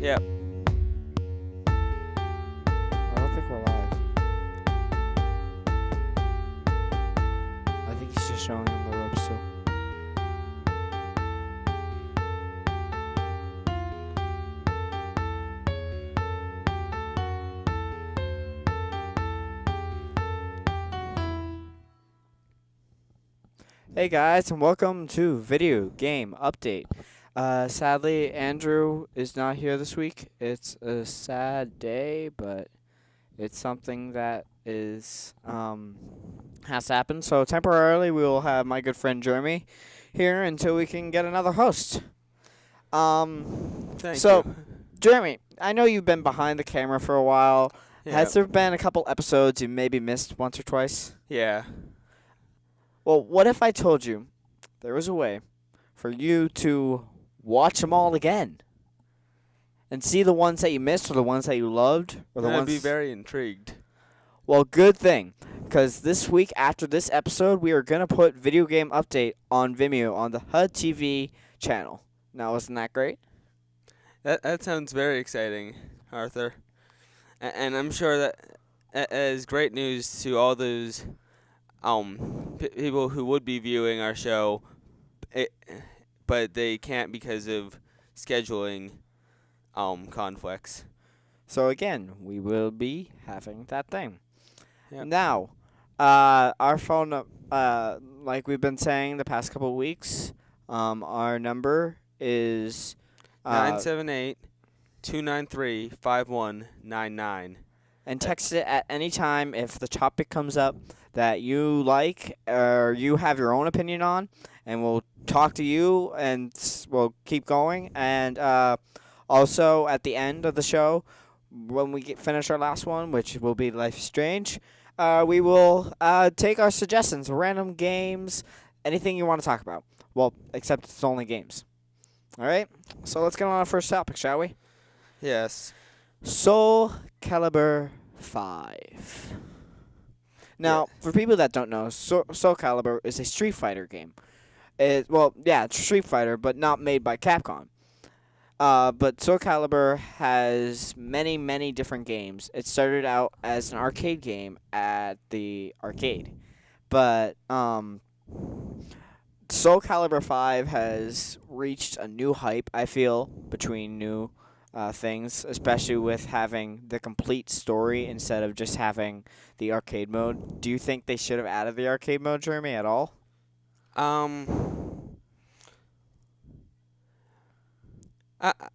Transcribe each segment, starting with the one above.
Yep. I don't think we're live. I think he's just showing him the ropes still. Hey guys, and welcome to Video Game Update. Sadly, Andrew is not here this week. It's a sad day, but it's something that has happened. So temporarily, we will have my good friend Jeremy here until we can get another host. Thank So- you. Jeremy, I know you've been behind the camera for a while. Yeah. Has there been a couple episodes you maybe missed once or twice? Yeah. Well, what if I told you there was a way for you to watch them all again and see the ones that you missed or the ones that you loved or the I'd ones? be very intrigued. Well, good thing, because this week after this episode, we are gonna put Video Game Update on Vimeo on the HUD TV channel. Now, isn't that great? That sounds very exciting, Arthur. And I'm sure that is great news to all those people who would be viewing our show, but they can't because of scheduling conflicts. So again, we will be having that thing. Yep. Now, our phone, like we've been saying the past couple of weeks, our number is 978-293-5199. and text it at any time if the topic comes up that you like or you have your own opinion on, and we'll talk to you and we'll keep going. And also at the end of the show, when we finish our last one, which will be Life is Strange, we will take our suggestions, random games, anything you want to talk about. Well, except it's only games. All right, so let's get on our first topic, shall we? Yes. Soul Calibur 5. Now, for people that don't know, Soul Calibur is a Street Fighter game. It's Street Fighter, but not made by Capcom. But Soul Calibur has many, many different games. It started out as an arcade game at the arcade. But Soul Calibur 5 has reached a new hype, I feel, between new things, especially with having the complete story instead of just having the arcade mode. Do you think they should have added the arcade mode, Jeremy, at all? I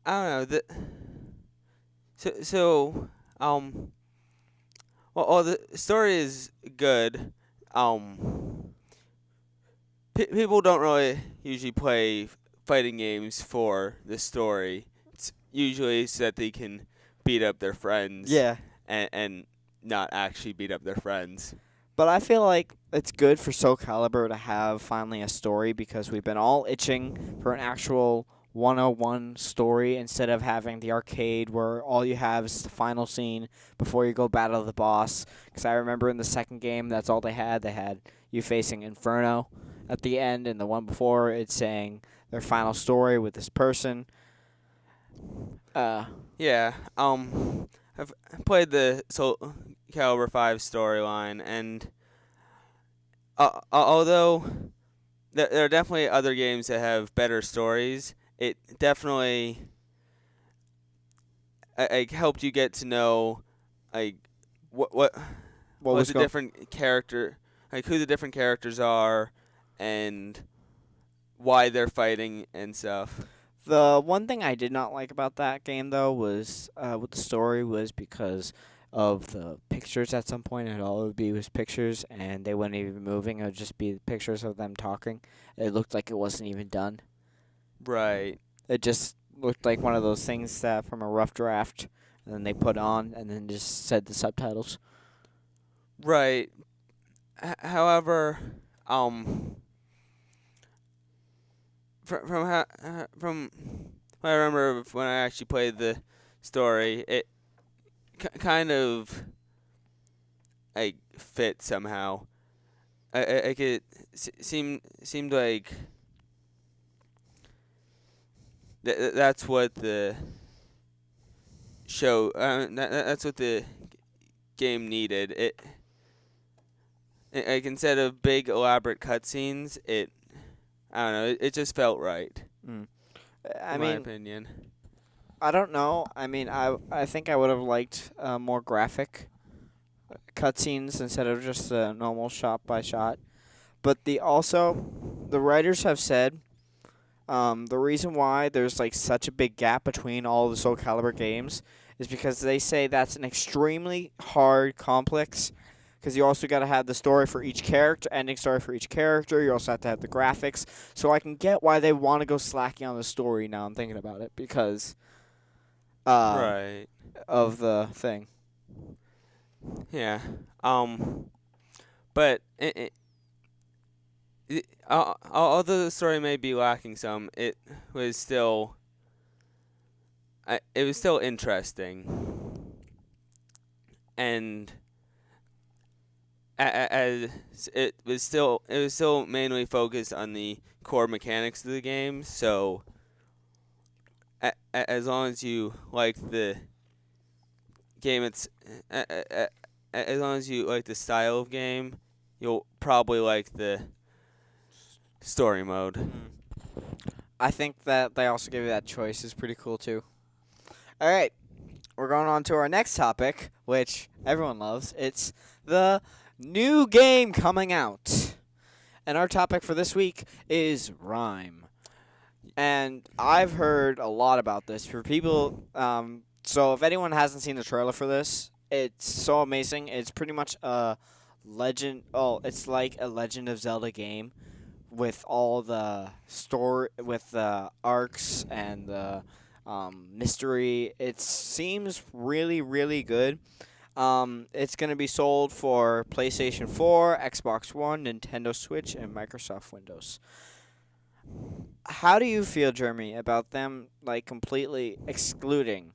don't know. Well, the story is good. People don't really usually play fighting games for the story. It's usually so that they can beat up their friends. Yeah. And not actually beat up their friends. But I feel like it's good for Soul Calibur to have finally a story, because we've been all itching for an actual 101 story instead of having the arcade where all you have is the final scene before you go battle the boss. Because I remember in the second game, that's all they had. They had you facing Inferno at the end, and the one before it's saying their final story with this person. Yeah. I've played the Soul Calibur 5 storyline, and although there are definitely other games that have better stories, it definitely helped you get to know what was the go- different character, who the different characters are, and why they're fighting and stuff. The one thing I did not like about that game, though, was with the story, was because of the pictures at some point. All it would be was pictures, and they wouldn't even be moving. It would just be pictures of them talking. It looked like it wasn't even done. Right. It just looked like one of those things that from a rough draft, and then they put on, and then just said the subtitles. Right. However, from what I remember when I actually played the story, it kind of fit somehow. It seemed like that's what the show. That's what the game needed. Like instead of big elaborate cutscenes, I don't know. It just felt right. Mm. In my opinion. I don't know. I mean, I think I would have liked more graphic cutscenes instead of just the normal shot by shot. But the writers have said the reason why there's like such a big gap between all the Soul Calibur games is because they say that's an extremely hard, complex. Because you also got to have the story for each character, ending story for each character. You also have to have the graphics. So I can get why they want to go slacking on the story. Now I'm thinking about it because Right. of the thing. Yeah. But although the story may be lacking some, it was still interesting, and as it was still mainly focused on the core mechanics of the game. So as long as you like the game, as long as you like the style of game, you'll probably like the story mode. I think that they also give you that choice is pretty cool too. All right, we're going on to our next topic, which everyone loves. It's the new game coming out. And our topic for this week is Rime. And I've heard a lot about this for people. So if anyone hasn't seen the trailer for this, it's so amazing. It's pretty much a legend. Oh, it's like a Legend of Zelda game with all the story, with the arcs and the mystery. It seems really, really good. It's going to be sold for PlayStation 4, Xbox One, Nintendo Switch, and Microsoft Windows. How do you feel, Jeremy, about them like completely excluding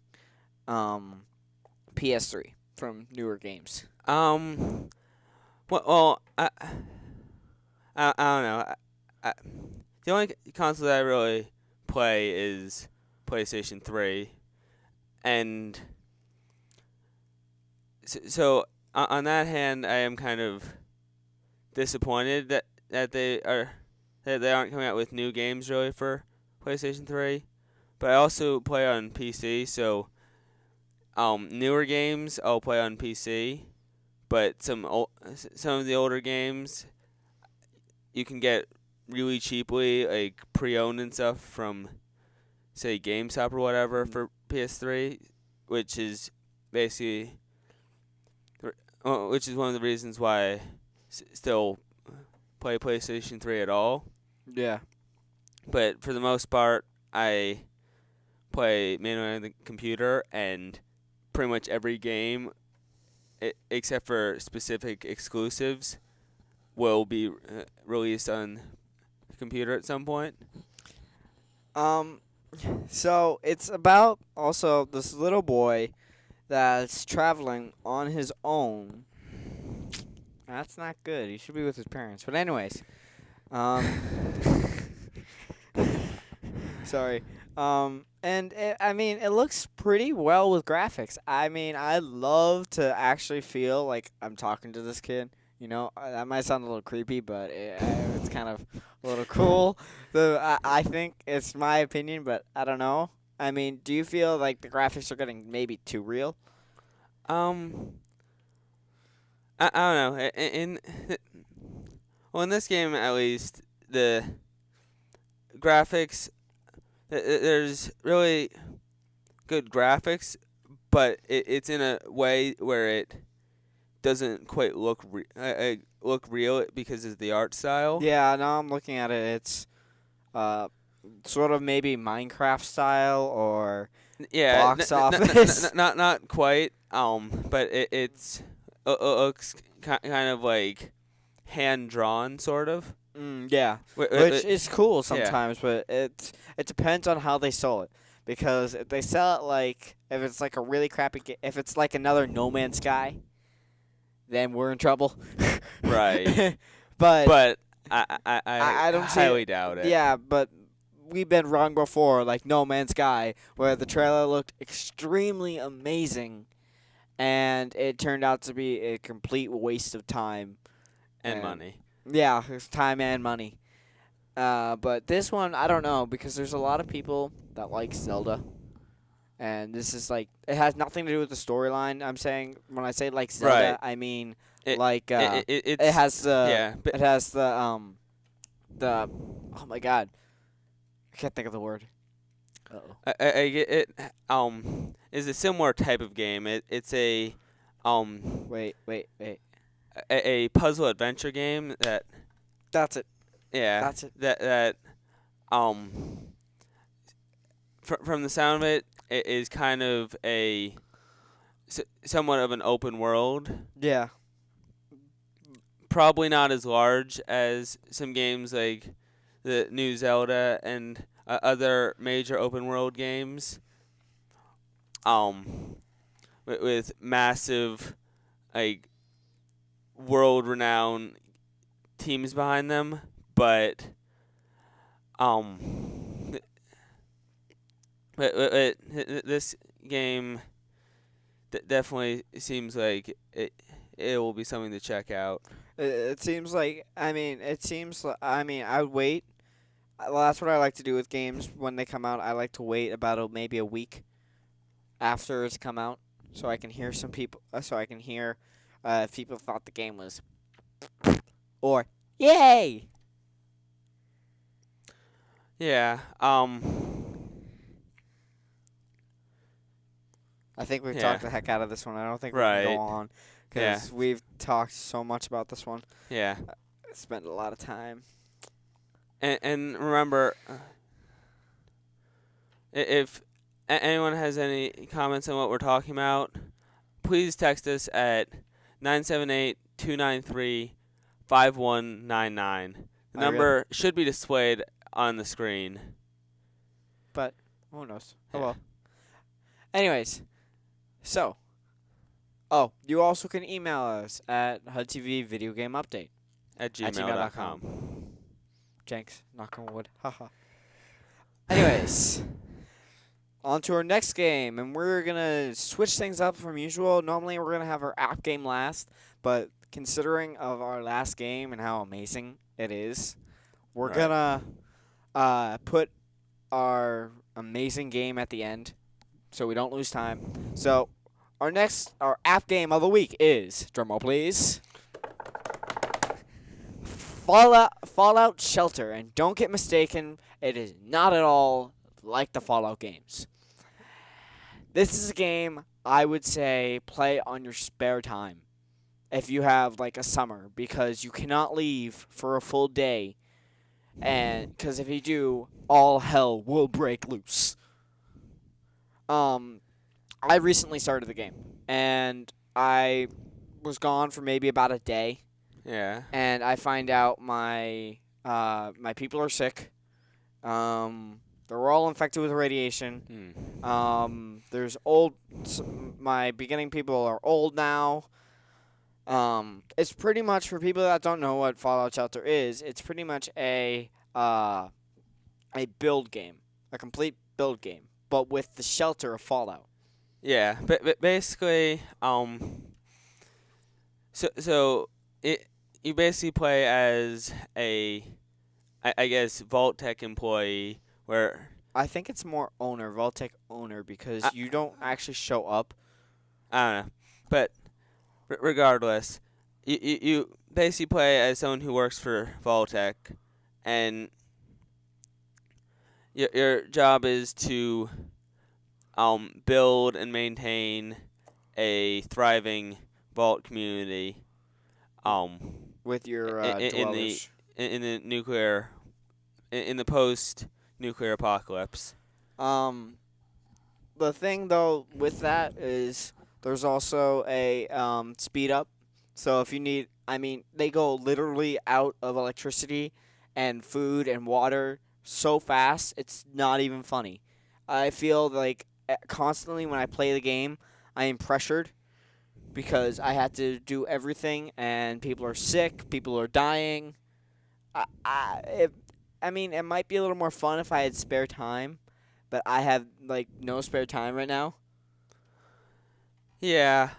PS3 from newer games? Well, I don't know. The only console that I really play is PlayStation 3, and so on that hand, I am kind of disappointed that they aren't coming out with new games really for PlayStation 3. But I also play on PC, so newer games I'll play on PC, but some of the older games you can get really cheaply, like pre-owned and stuff from, say, GameStop or whatever for PS3, which is basically, which is one of the reasons why I still play PlayStation 3 at all. Yeah. But for the most part, I play mainly on the computer, and pretty much every game, except for specific exclusives, will be released on the computer at some point. So it's about also this little boy that's traveling on his own. That's not good. He should be with his parents. But anyways, sorry. And it looks pretty well with graphics. I mean, I love to actually feel like I'm talking to this kid. You know, that might sound a little creepy, but it's kind of a little cool. So I think it's my opinion, but I don't know. I mean, do you feel like the graphics are getting maybe too real? I don't know. In this game at least, the graphics, there's really good graphics, but it's in a way where it doesn't quite look real because of the art style. Yeah, now I'm looking at it. It's sort of maybe Minecraft style or box office. Not quite. But it looks kind of like hand drawn, sort of. Yeah, which is cool sometimes, but it depends on how they sell it. Because if they sell it like, if it's like a really crappy if it's like another No Man's Sky, then we're in trouble. Right. but I don't highly doubt it. Yeah, but we've been wrong before, like No Man's Sky, where the trailer looked extremely amazing, and it turned out to be a complete waste of time And money. Yeah, it's time and money. But this one, I don't know, because there's a lot of people that like Zelda. And this is like, it has nothing to do with the storyline. I'm saying, when I say like Zelda, Right. I mean, It- like, it's, it has the, yeah, but it has oh my god. I can't think of the word. Uh-oh. I get it. Is a similar type of game. It's Wait. a puzzle adventure game that That's it. yeah That's it. that from the sound of it, it is kind of a somewhat of an open world. Yeah. Probably not as large as some games like the new Zelda and other major open world games. With massive, like, world renowned teams behind them, but this game definitely seems like it will be something to check out. It seems like, I would wait. Well, that's what I like to do with games when they come out. I like to wait about maybe a week after it's come out, so I can hear some people. So I can hear if people thought the game was or yay. Yeah. I think we've Yeah. talked the heck out of this one. I don't think we Right. can go on because we've talked so much about this one. Yeah. Spent a lot of time. And remember, if anyone has any comments on what we're talking about, please text us at 978-293-5199. The number should be displayed on the screen. But who knows? Oh Yeah. well. Anyways, so, you also can email us at HUDTV Video Game Update. At gmail.com. gmail.com. Jenks, knock on wood. Haha. Anyways, on to our next game, and we're gonna switch things up from usual. Normally, we're gonna have our app game last, but considering of our last game and how amazing it is, we're Right. gonna put our amazing game at the end, so we don't lose time. So, our app game of the week is, drumroll please, Fallout Shelter, and don't get mistaken, it is not at all like the Fallout games. This is a game I would say play on your spare time if you have like a summer, because you cannot leave for a full day, and because if you do, all hell will break loose. I recently started the game, and I was gone for maybe about a day. Yeah. And I find out my people are sick. They're all infected with radiation. There's my beginning people are old now. It's pretty much, for people that don't know what Fallout Shelter is, it's pretty much a build game, a complete build game, but with the shelter of Fallout. Yeah. But basically, so you basically play as I guess, Vault-Tec employee, where I think it's more Vault-Tec owner, because you don't actually show up. I don't know, but regardless, you basically play as someone who works for Vault-Tec, and your job is to build and maintain a thriving vault community. With your in dwellers. in the post nuclear apocalypse. The thing though with that is there's also a speed up. So if you need, they go literally out of electricity and food and water so fast, it's not even funny. I feel like constantly when I play the game, I am pressured because I have to do everything, and people are sick, people are dying. I mean, it might be a little more fun if I had spare time, but I have like no spare time right now. Yeah.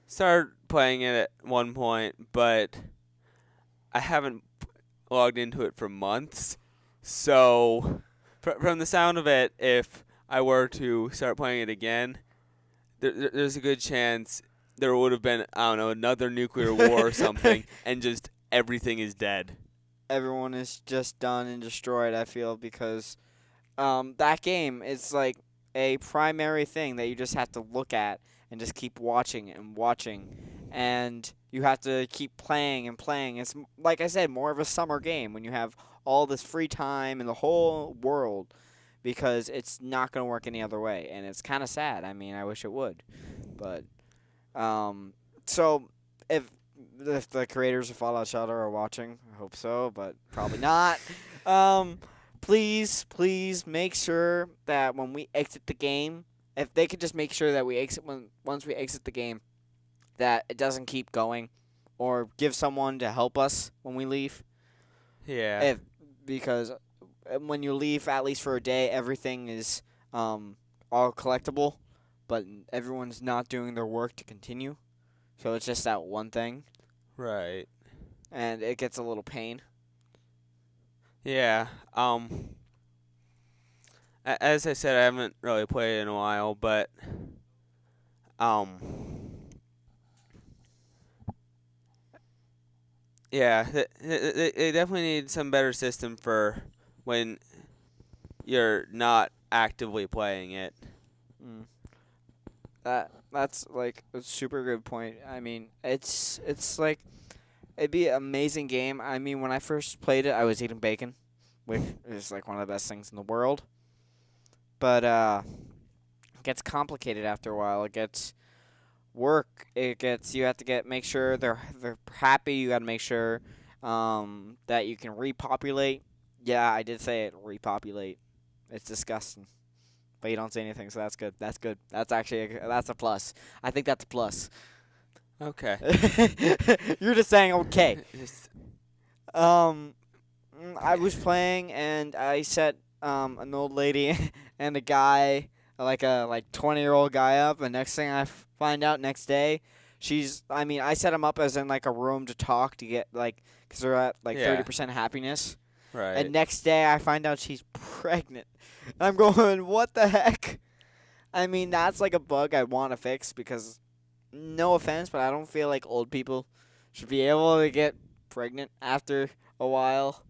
Started playing it at one point, but I haven't logged into it for months. So, from the sound of it, if I were to start playing it again, there's a good chance there would have been, I don't know, another nuclear war or something, and just everything is dead. Everyone is just done and destroyed, I feel, because that game is like a primary thing that you just have to look at and just keep watching and watching. And you have to keep playing and playing. It's, like I said, more of a summer game when you have all this free time in the whole world because it's not going to work any other way. And it's kind of sad. I mean, I wish it would. But, so if the creators of Fallout Shelter are watching, I hope so, but probably not. Please make sure that when we exit the game, if they could just make sure that we exit once we exit the game, that it doesn't keep going, or give someone to help us when we leave. Yeah. Because when you leave, at least for a day, everything is all collectible, but everyone's not doing their work to continue. So it's just that one thing. Right. And it gets a little pain. Yeah. As I said, I haven't really played in a while, but yeah, they definitely need some better system for when you're not actively playing it. Mm. That's like a super good point. I mean, it's like it'd be an amazing game. I mean, when I first played it, I was eating bacon, which is like one of the best things in the world. But it gets complicated after a while. It gets work. You have to make sure they're happy. You got to make sure that you can repopulate. Yeah, I did say it, repopulate. It's disgusting. But you don't say anything, so that's good. That's good. That's actually that's a plus. I think that's a plus. Okay. You're just saying okay. I was playing and I set an old lady and a guy, like a 20-year-old guy up, and next thing I find out next day, I set them up as in like a room to talk to get cuz they're at 30% happiness. Right. And next day I find out she's pregnant. And I'm going, "What the heck?" I mean, that's like a bug I want to fix because no offense, but I don't feel like old people should be able to get pregnant after a while.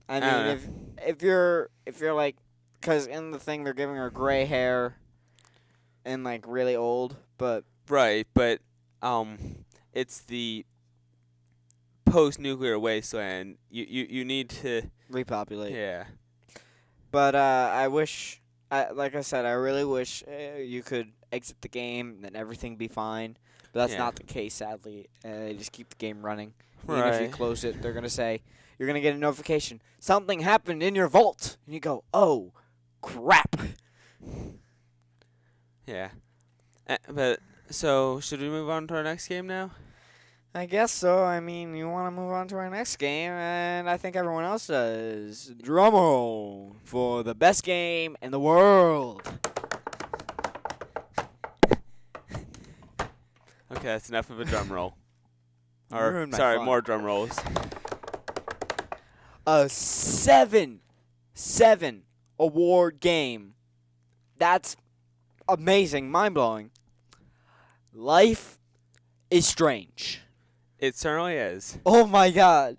I mean, if you're like, because in the thing they're giving her gray hair and like really old, but right, but it's the post-nuclear wasteland. You need to repopulate. Yeah. But I wish, like I said, I really wish you could exit the game and then everything be fine. But that's not the case, sadly. They just keep the game running. Even if you close it, they're going to say, you're going to get a notification. Something happened in your vault. And you go, oh, crap. Yeah. But, so, should we move on to our next game now? I guess so. I mean, you want to move on to our next game, and I think everyone else does. Drum roll for the best game in the world. Okay, that's enough of a drum roll. Ruined my Sorry, fun. more drum rolls. A seven award game. That's amazing, mind-blowing. Life is Strange. It certainly is. Oh my god.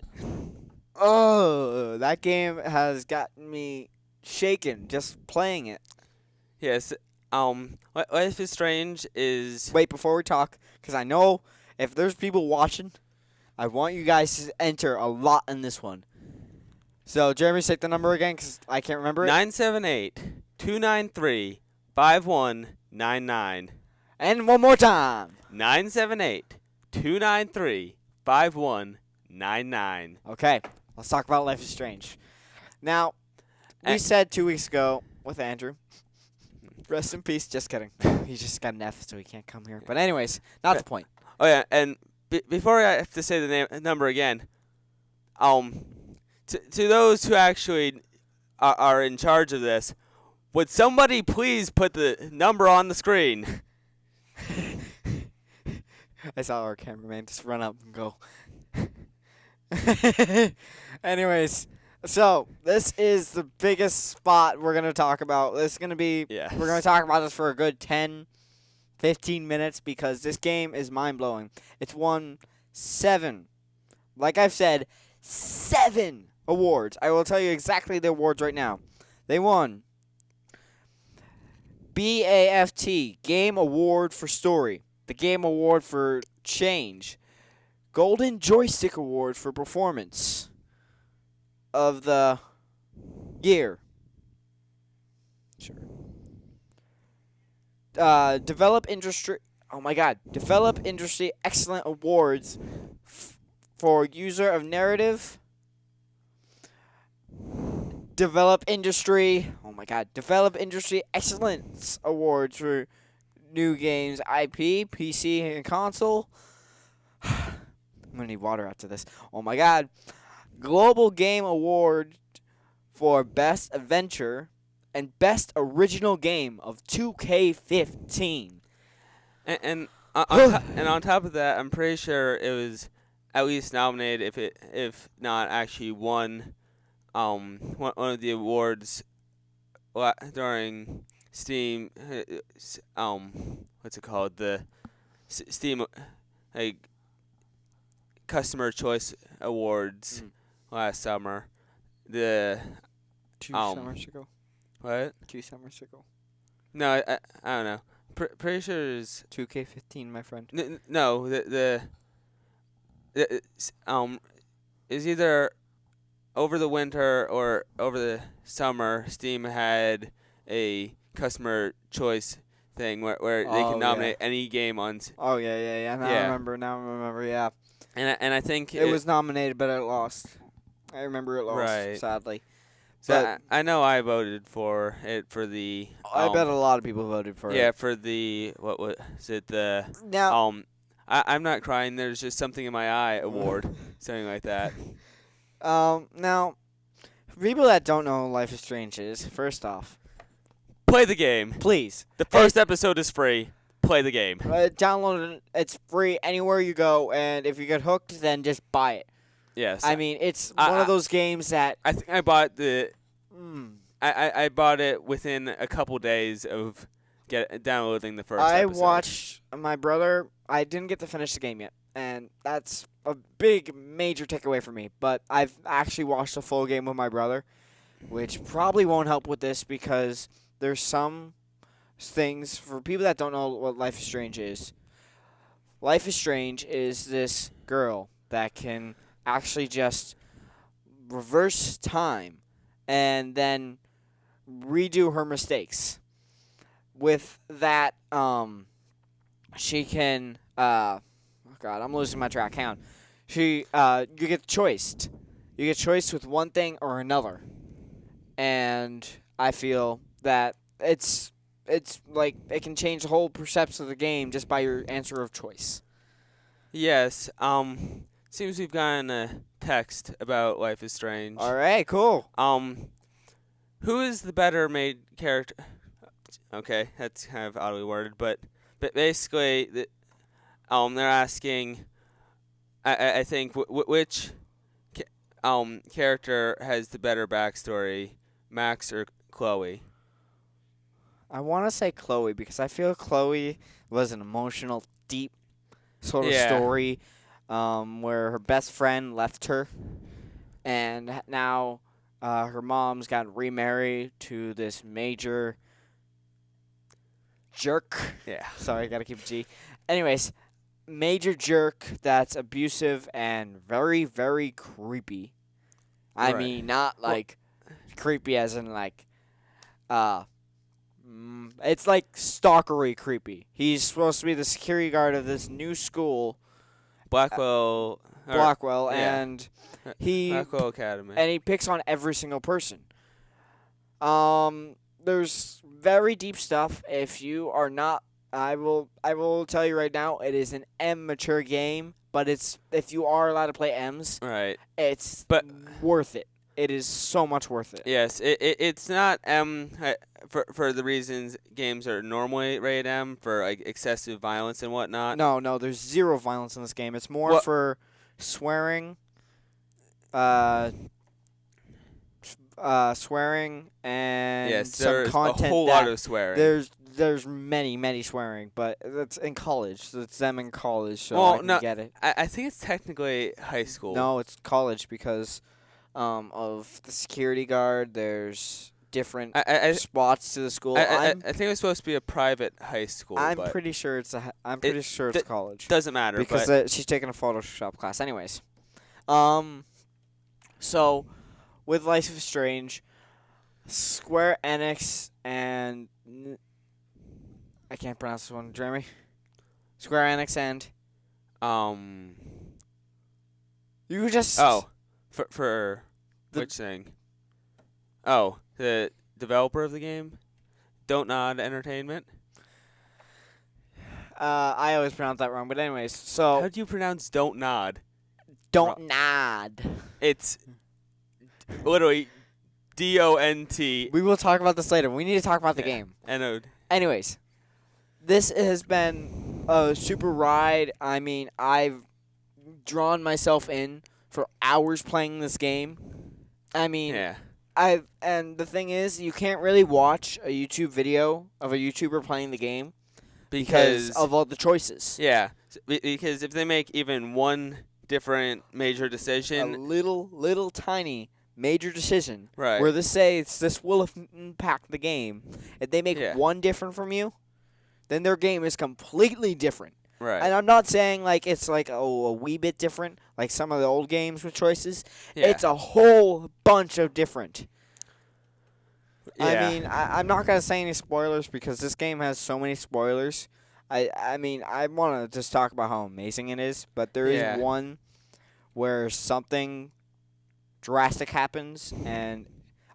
Oh, that game has gotten me shaken just playing it. Yes. Life is Strange is... Wait, before we talk, because I know if there's people watching, I want you guys to enter a lot in this one. So, Jeremy, say the number again, because I can't remember it. 978-293-5199. And one more time. 978-293-5199. Okay, let's talk about Life is Strange. Now, we said 2 weeks ago with Andrew, rest in peace, just kidding. He just got an F, so he can't come here. But anyways, not the point. Oh, yeah, and before I have to say the number again, to those who actually are in charge of this, would somebody please put the number on the screen? I saw our cameraman just run up and go. Anyways, so this is the biggest spot we're going to talk about. This is going to be, Yes. we're going to talk about this for a good 10, 15 minutes because this game is mind-blowing. It's won 7, like I've said, 7 awards. I will tell you exactly the awards right now. They won BAFT, Game Award for Story, the Game Award for Change, Golden Joystick Award for Performance of the Year. Sure. Develop Industry Excellent Awards for User of Narrative. Develop Industry Excellence Awards for New Games IP, PC, and Console. I'm going to need water after this. Oh my god. Global Game Award for Best Adventure and Best Original Game of 2K15. And on top of that, I'm pretty sure it was at least nominated, if not actually won one of the awards during Steam. What's it called? The Steam Customer Choice Awards last summer. The 2 summers ago. what? 2 summers ago. No, I don't know. Pretty sure it's 2K15, my friend. no. Is either over the winter or over the summer. Steam had a customer choice thing where they can nominate any game on. Oh yeah. Now I remember. Yeah. And I think It was nominated, but it lost. I remember it lost. Right. Sadly. So I know I voted for it for the. I bet a lot of people voted for it. Yeah, for the what was it the Now, I'm not crying. There's just something in my eye award, something like that. now, for people that don't know what Life is Strange is, first off, Play the game. please The first episode is free. Play the game. download it. It's free anywhere you go, and if you get hooked, then just buy it. Yes. I mean, it's one of those games that I think I bought I bought it within a couple days of downloading the first I episode. watched my brother. I didn't get to finish the game yet, and that's a big, major takeaway for me. But I've actually watched a full game with my brother, which probably won't help with this because there's some things for people that don't know what Life is Strange is. Life is Strange is this girl that can actually just reverse time and then redo her mistakes. With that, she can. Oh God, I'm losing my track. Hang on. You get choiced. You get choiced with one thing or another, and I feel that it's like it can change the whole perception of the game just by your answer of choice. Yes. Seems we've gotten a text about Life is Strange. All right, cool. Who is the better made character? Okay, that's kind of oddly worded, but basically, they're asking. I think which character has the better backstory, Max or Chloe? I want to say Chloe because I feel Chloe was an emotional, deep sort of story, where her best friend left her, and now her mom's got remarried to this major jerk. Yeah. Sorry, I gotta keep it G. Anyways, major jerk that's abusive and very, very creepy. I Right. mean, not like creepy as in like, it's like stalkery creepy. He's supposed to be the security guard of this new school, Blackwell. Blackwell, yeah. and he Blackwell Academy. and he picks on every single person. There's very deep stuff. If you are not, I will tell you right now, it is an M mature game. But it's if you are allowed to play M's, Right. it's But worth it. it is so much worth it. Yes, it's not for the reasons games are normally rated M for like excessive violence and whatnot. No, there's zero violence in this game. It's more Well- for swearing, swearing and Yes, some there's content a whole that lot of swearing. there's many swearing, but it's in college. So it's them in college, so Well, I can no, get it. I think it's technically high school. No, it's college because of the security guard. There's different I spots to the school. I think it was supposed to be a private high school. I'm but pretty sure it's I'm pretty sure it's college. doesn't matter. Because but she's taking a Photoshop class. Anyways, so with Life is Strange, Square Enix and I can't pronounce this one. Jeremy. Square Enix and you just for The- which thing? Oh, the developer of the game, Don't Nod Entertainment. I always pronounce that wrong, but anyways, How so do you pronounce Don't Nod? don't nod. It's literally DONT. We will talk about this later. We need to talk about the Yeah. game. NO. Anyways, this has been a super ride. I mean, I've drawn myself in for hours playing this game. I mean, Yeah. and the thing is, you can't really watch a YouTube video of a YouTuber playing the game because of all the choices. yeah, because if they make even one different major A decision, little tiny major decision right? where this will impact the game. If they make Yeah. one different from you, then their game is completely different. right. And I'm not saying like it's like a wee bit different, like some of the old games with choices. yeah. It's a whole bunch of different. yeah. I mean, I'm not gonna say any spoilers because this game has so many spoilers. I mean, I want to just talk about how amazing it is, but there is Yeah. one where something drastic happens, and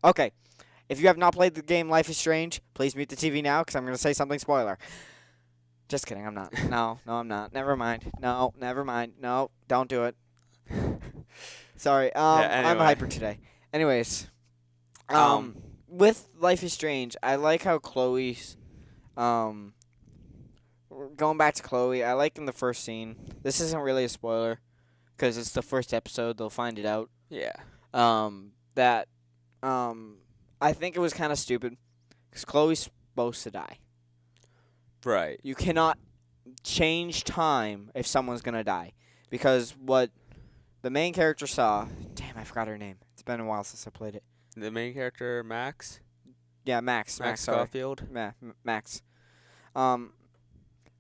okay, if you have not played the game Life is Strange, please mute the TV now because I'm gonna say something spoiler. Just kidding, I'm not. No, I'm not. Never mind. No, never mind. No, don't do it. Sorry. I'm anyway. hyper today. Anyways, Um, with Life is Strange, I like how Chloe's going back to Chloe, I like in the first scene. This isn't really a spoiler because it's the first episode. They'll find it out. yeah. That I think it was kind of stupid because Chloe's supposed to die. Right. You cannot change time if someone's gonna die because what the main character saw. Damn, I forgot her name. It's been a while since I played it. The main character, Max. Yeah, Max. Max Sorry. Caulfield. Max.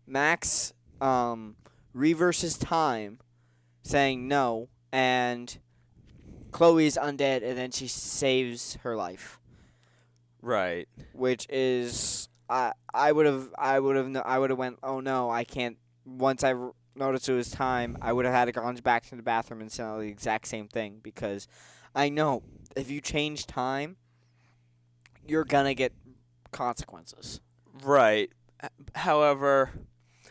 Max reverses time, saying no, and Chloe's undead, and then she saves her life, Right. which is I would have went, oh no, I can't. Once I noticed it was time, I would have had to gone back to the bathroom and said the exact same thing because I know if you change time, you're gonna get consequences. Right. However,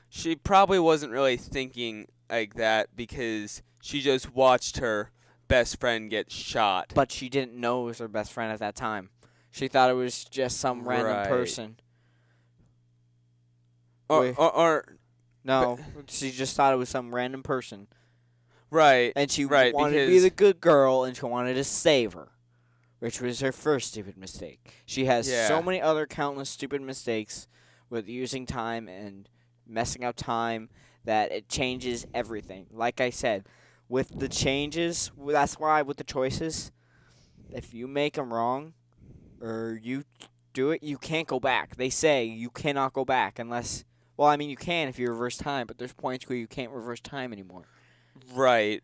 she probably wasn't really thinking like that because she just watched her best friend get shot. But she didn't know it was her best friend at that time. She thought it was just some random Right. person. Or No, she just thought it was some random person. right. And she Right, wanted to be because- the good girl, and she wanted to save her, which was her first stupid mistake. She has Yeah. so many other countless stupid mistakes with using time and messing up time that it changes everything. Like I said, with the changes, that's why with the choices, if you make them wrong or you do it, you can't go back. They say you cannot go back unless, well, I mean, you can if you reverse time, but there's points where you can't reverse time anymore. Right.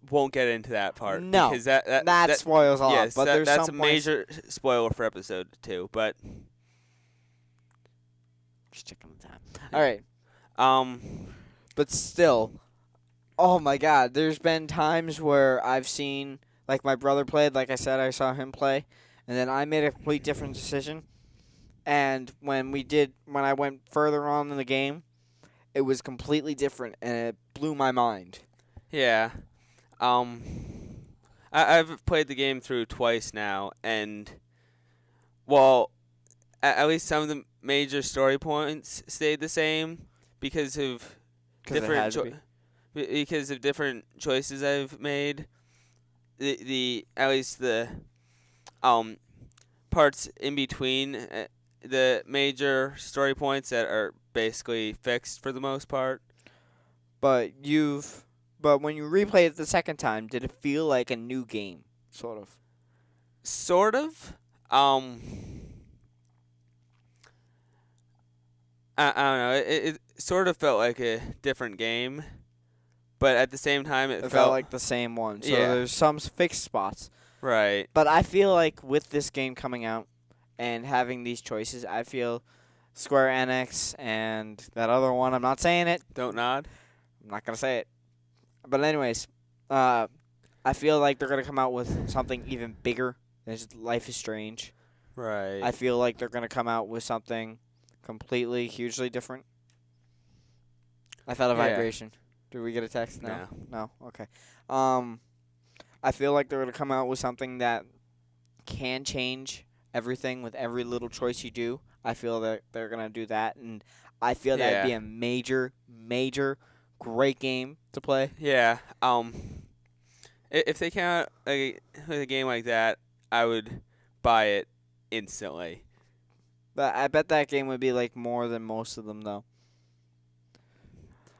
Won't get into that part. No, Because that That spoils a lot, yes, but there's that's a some points. major spoiler for episode 2. But Just checking the time. All right. um, But still, oh my God, there's been times where I've seen, like my brother played, like I said, I saw him play, and then I made a complete different decision. And when I went further on in the game, it was completely different, and it blew my mind. yeah. I've played the game through twice now, and while at least some of the major story points stayed the same because of Because it had to be. because of different choices I've made. The at least the um parts in between the major story points that are basically fixed for the most part. But when you replayed it the second time, did it feel like a new game, sort of? Sort of. I don't know. It sort of felt like a different game, but at the same time, it It felt felt like the same one. So Yeah. there's some fixed spots. right. But I feel like with this game coming out and having these choices, I feel Square Enix and that other one, I'm not saying it. Don't nod. I'm not going to say it. But anyways, I feel like they're going to come out with something even bigger than just Life is Strange. Right. I feel like they're going to come out with something completely, hugely different. I felt a Yeah. vibration. Did we get a text? No. No? Okay. I feel like they're going to come out with something that can change everything with every little choice you do. I feel that they're going to do that, and I feel that would be Yeah. a major, major, great game to play. Yeah. If they came out with a game like that, I would buy it instantly. But I bet that game would be like more than most of them, though.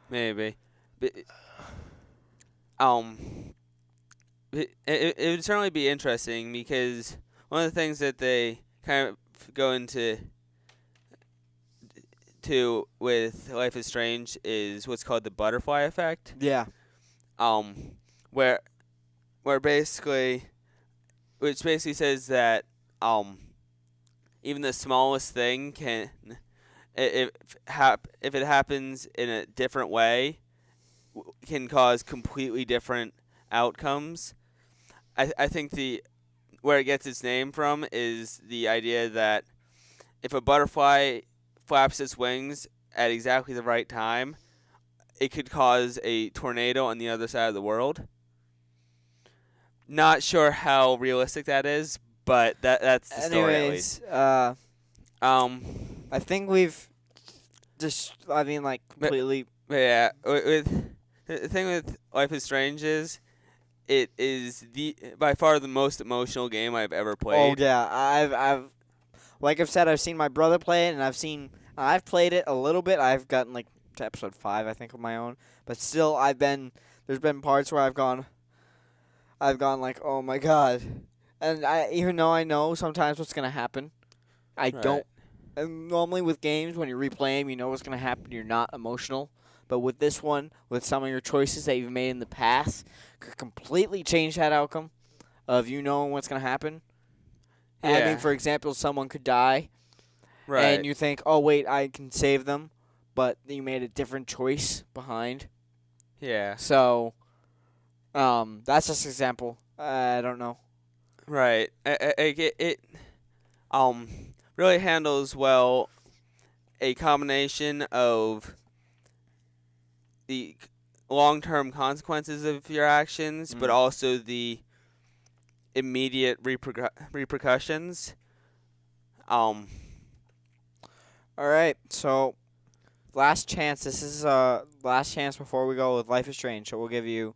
Maybe. But, it would certainly be interesting because one of the things that they kind of go into with Life is Strange is what's called the butterfly effect. Yeah. Where basically, which basically says that even the smallest thing can, if it happens in a different way, can cause completely different outcomes. I think where it gets its name from is the idea that if a butterfly flaps its wings at exactly the right time, it could cause a tornado on the other side of the world. Not sure how realistic that is, but that's the story at least. Anyways, I I think we've completely. But yeah, with the thing with Life is Strange is it is by far the most emotional game I've ever Oh played. yeah, like I've said, I've seen my brother play it, and I've played it a little bit. I've gotten like to episode 5, I think, of my own, but still, there's been parts where I've gone like, oh my god, and even though I know sometimes what's gonna happen, I Right. don't. And normally with games, when you replay them, you know what's gonna happen. You're not emotional. But with this one, with some of your choices that you've made in the past, could completely change that outcome of you knowing what's going to happen. I Yeah. mean, for example, someone could die, Right. and you think, oh, wait, I can save them, but you made a different choice behind. Yeah. So, that's just an example. I don't know. Right. I get it. Really handles well a combination of the long-term consequences of your actions, but also the immediate repercussions. All right, so last chance. This is last chance before we go with Life is Strange. So we'll give you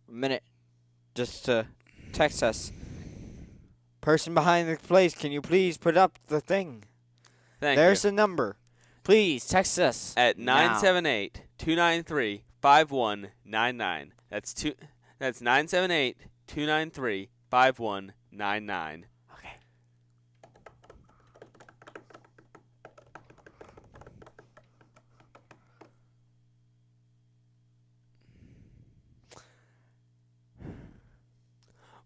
a minute just to text us. Person behind the place, can you please put up the thing? There's the number. Please text us at now. 978-293-5199. That's 978-293-5199. Okay.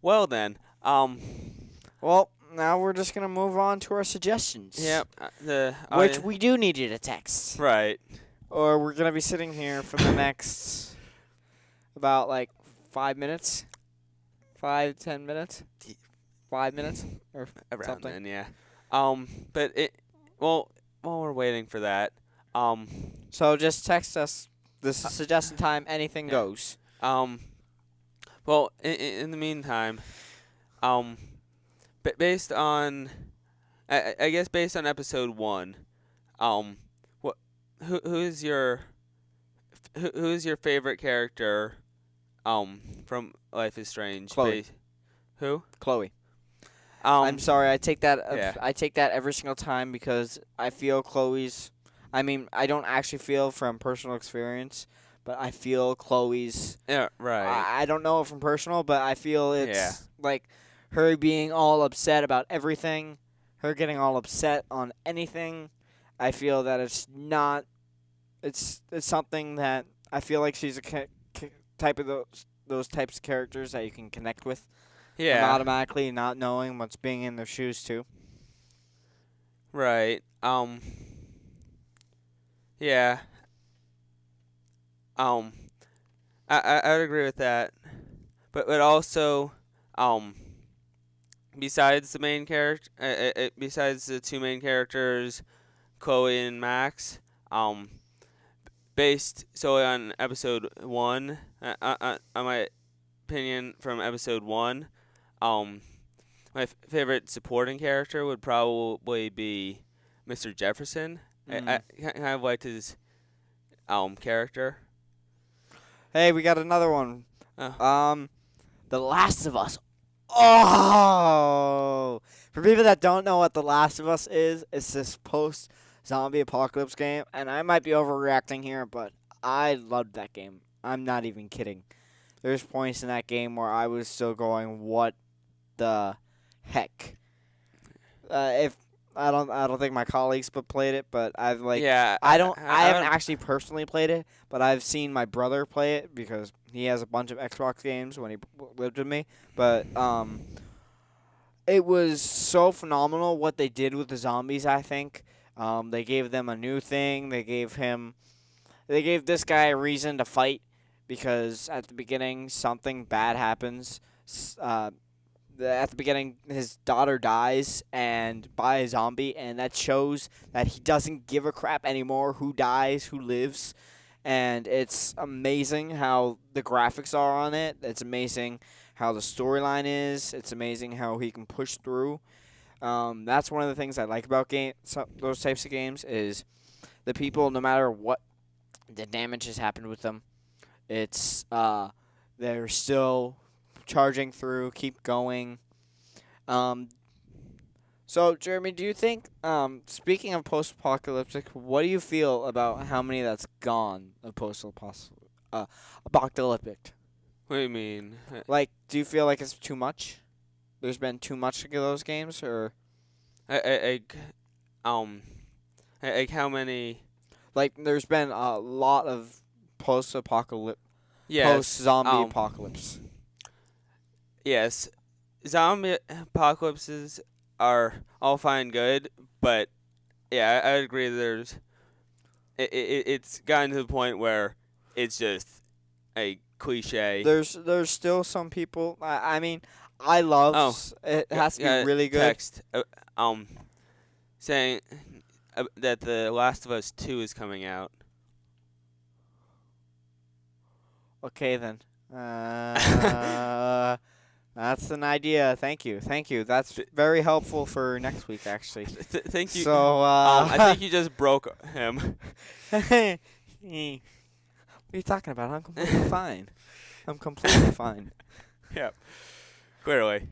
Well then, Well, now we're just gonna move on to our suggestions. yep, Which we do need you to text, right. or we're gonna be sitting here for the next about like 5 minutes, 10 minutes, 5 minutes, or Around something. then, yeah. But while we're waiting for that, So just text us. This is suggestion time. Anything yeah. goes. Well, in the meantime, um, based on, I guess based on episode 1, um, what, who is your, who is your favorite character, from Life is Strange? Chloe. Who? Chloe. Um, I'm sorry. I take that. Yeah. I take that every single time because I feel Chloe's. I mean, I don't actually feel from personal experience, but I feel Chloe's. Yeah, right. I don't know it from personal, but I feel it's Yeah. like her being all upset about everything, her getting all upset on anything. I feel that it's not. It's something that I feel like she's a type of those types of characters that you can connect with. Yeah. Automatically not knowing what's being in their shoes too. Right. Yeah. I would agree with that, but also, um, besides the main character, besides the two main characters, Chloe and Max, based solely on episode 1, on my opinion from episode 1, my favorite supporting character would probably be Mr. Jefferson. I kind of liked his character. Hey, we got another one. Oh. The Last of Us. Oh, for people that don't know what The Last of Us is, it's this post-zombie apocalypse game, and I might be overreacting here, but I loved that game. I'm not even kidding. There's points in that game where I was still going, "What the heck?" If I don't think my colleagues played it, but I've Yeah, I haven't actually personally played it, but I've seen my brother play it because he has a bunch of Xbox games when he lived with me. But it was so phenomenal what they did with the zombies. I think they gave them a new thing. They gave this guy a reason to fight because at the beginning something bad happens. At the beginning, his daughter dies and by a zombie, and that shows that he doesn't give a crap anymore who dies, who lives, and it's amazing how the graphics are on it. It's amazing how the storyline is. It's amazing how he can push through. That's one of the things I like about those types of games is the people, no matter what the damage has happened with them, it's they're still charging through, keep going. So, Jeremy, do you think, speaking of post-apocalyptic, what do you feel about how many that's gone of post-apocalyptic? What do you mean? Like, do you feel like it's too much? There's been too much of those games, or Like how many? like there's been a lot of post-zombie Yes. apocalypse. Yes, zombie apocalypses are all fine and good, but yeah, I would agree. It's gotten to the point where it's just a cliche. There's still some people. I mean, I love. It has to be really good. Text, saying that The Last of Us 2 is coming out. Okay then. That's an idea. Thank you. That's very helpful for next week, actually. Thank you. So, I think you just broke him. What are you talking about? I'm completely fine. I'm completely fine. Yeah, clearly.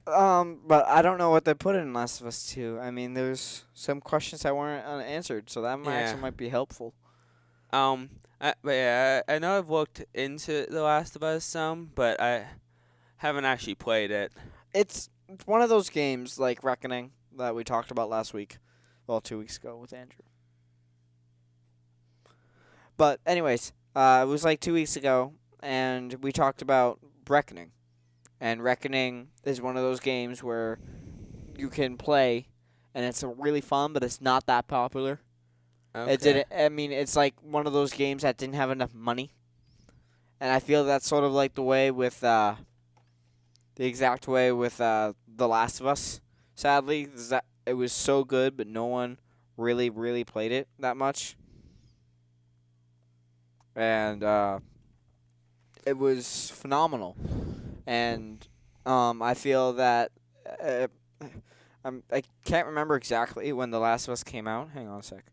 But I don't know what they put in Last of Us 2. I mean, there's some questions that weren't unanswered, so that actually might be helpful. But yeah, I know I've looked into The Last of Us some, but I haven't actually played it. It's one of those games like Reckoning that we talked about last week. Well, 2 weeks ago with Andrew. But anyways, it was like 2 weeks ago, and we talked about Reckoning. And Reckoning is one of those games where you can play, and it's really fun, but it's not that popular. Okay. It didn't. I mean, it's like one of those games that didn't have enough money, and I feel that's sort of like the way with the exact way with The Last of Us. Sadly, is that it was so good, but no one really played it that much, and it was phenomenal, and I feel that uh, I can't remember exactly when The Last of Us came out. Hang on a sec.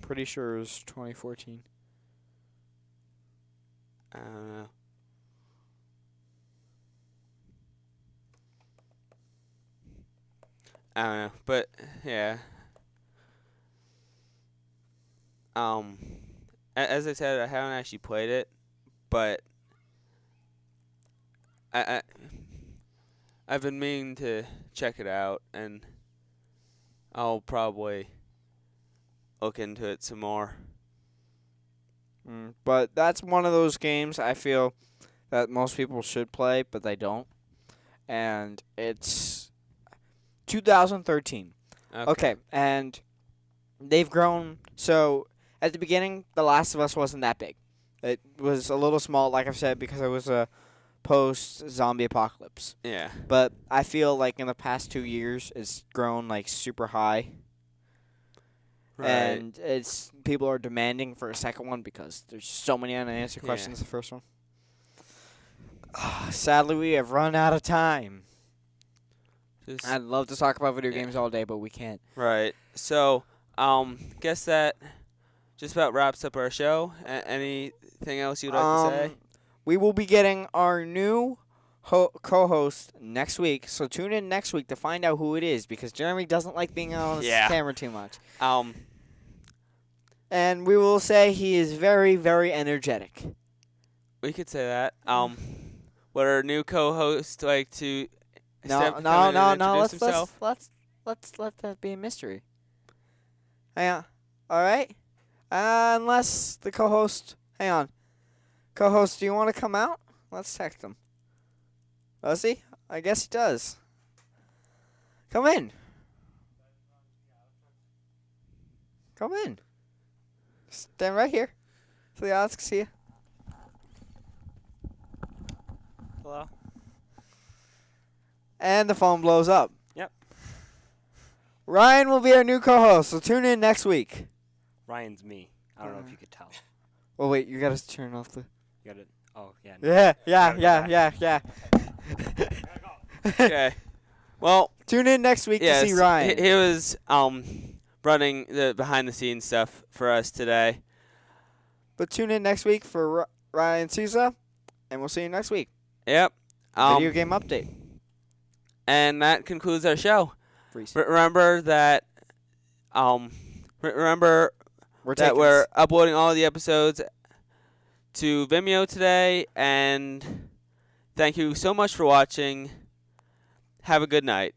Pretty sure it was 2014. I don't know. I don't know, but yeah. As I said, I haven't actually played it, but I I've been meaning to check it out, and I'll probably look into it some more. But that's one of those games I feel that most people should play, but they don't. And it's 2013. Okay, and they've grown. So at the beginning, The Last of Us wasn't that big. It was a little small, like I've said, because it was a post-zombie apocalypse. Yeah. But I feel like in the past 2 years, it's grown like super high. Right. And it's people are demanding for a second one because there's so many unanswered Yeah. questions in the first one. Sadly, we have run out of time. Just, I'd love to talk about video Yeah. games all day, but we can't. right. So, guess that just about wraps up our show. Anything else you'd like to say? We will be getting our new co-host next week, so tune in next week to find out who it is, because Jeremy doesn't like being on the Yeah. camera too much. And we will say he is very, very energetic. we could say that. Would our new co-host like to No. introduce himself? Let's let that be a mystery. Hang on. All right. Unless the co-host. Hang on. Co-host, do you want to come out? Let's text him. Does he? I guess he does. Come in. Come in. Stand right here so the audience can see you. Hello? And the phone blows up. Yep. Ryan will be our new co-host, so tune in next week. Ryan's me. I don't know if you could tell. Oh, wait, you got to turn off the... You got it. Oh, yeah. Yeah. Okay. Well, Tune in next week yes, to see Ryan. he was running the behind the scenes stuff for us today. But tune in next week for Ryan Souza, and we'll see you next week. Yep. Video game update. And that concludes our show. Freeze. Remember that remember We're that taking we're uploading all the episodes to Vimeo today, and thank you so much for watching. Have a good night.